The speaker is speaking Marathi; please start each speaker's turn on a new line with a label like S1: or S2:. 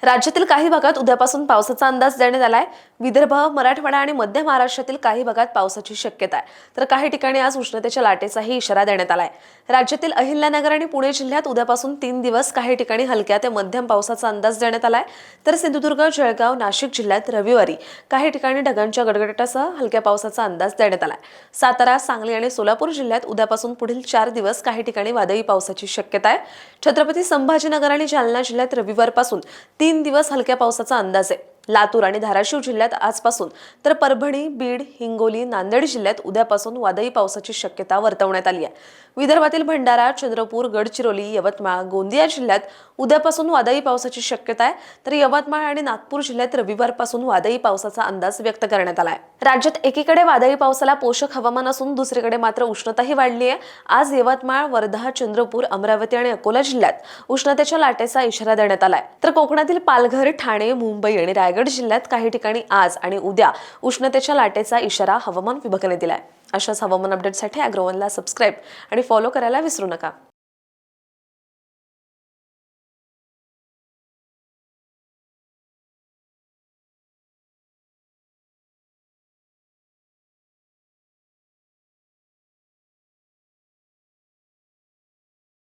S1: राज्यातील काही भागात उद्यापासून पावसाचा अंदाज देण्यात आलाय। विदर्भ, मराठवाडा आणि मध्य महाराष्ट्रातील काही भागात पावसाची शक्यता आहे, तर काही ठिकाणी आज उष्णतेच्या लाटेचाही इशारा देण्यात आलाय। राज्यातील अहिल्यानगर आणि पुणे जिल्ह्यात उद्यापासून 3 दिवस काही ठिकाणी हलक्या ते मध्यम पावसाचा अंदाज देण्यात आलाय, तर सिंधुदुर्ग, जळगाव, नाशिक जिल्ह्यात रविवारी काही ठिकाणी ढगांच्या गडगडाटासह हलक्या पावसाचा अंदाज देण्यात आलाय। सातारा, सांगली आणि सोलापूर जिल्ह्यात उद्यापासून पुढील 4 दिवस काही ठिकाणी वादळी पावसाची शक्यता आहे। छत्रपती संभाजीनगर आणि जालना जिल्ह्यात रविवारपासून 3 दिवस हलक्या पावसाचा अंदाज आहे। लातूर आणि धाराशिव जिल्ह्यात आजपासून, तर परभणी, बीड, हिंगोली, नांदेड जिल्ह्यात उद्यापासून वादळी पावसाची शक्यता वर्तवण्यात आली आहे। विदर्भातील भंडारा, चंद्रपूर, गडचिरोली, यवतमाळ, गोंदिया जिल्ह्यात उद्यापासून वादळी पावसाची शक्यता आहे, तर यवतमाळ आणि नागपूर जिल्ह्यात रविवारपासून वादळी पावसाचा अंदाज व्यक्त करण्यात आला आहे। राज्यात एकीकडे वादळी पावसाला पोषक हवामान असून दुसरीकडे मात्र उष्णताही वाढली आहे। आज यवतमाळ, वर्धा, चंद्रपूर, अमरावती आणि अकोला जिल्ह्यात उष्णतेच्या लाटेचा इशारा देण्यात आलाय, तर कोकणातील पालघर, ठाणे, मुंबई आणि रायगड जिल्ह्यात काही ठिकाणी आज आणि उद्या उष्णतेच्या लाटेचा इशारा हवामान विभागाने दिलाय। अशाच हवामान अपडेटसाठी अॅग्रोवनला सबस्क्राईब आणि फॉलो करायला विसरू नका।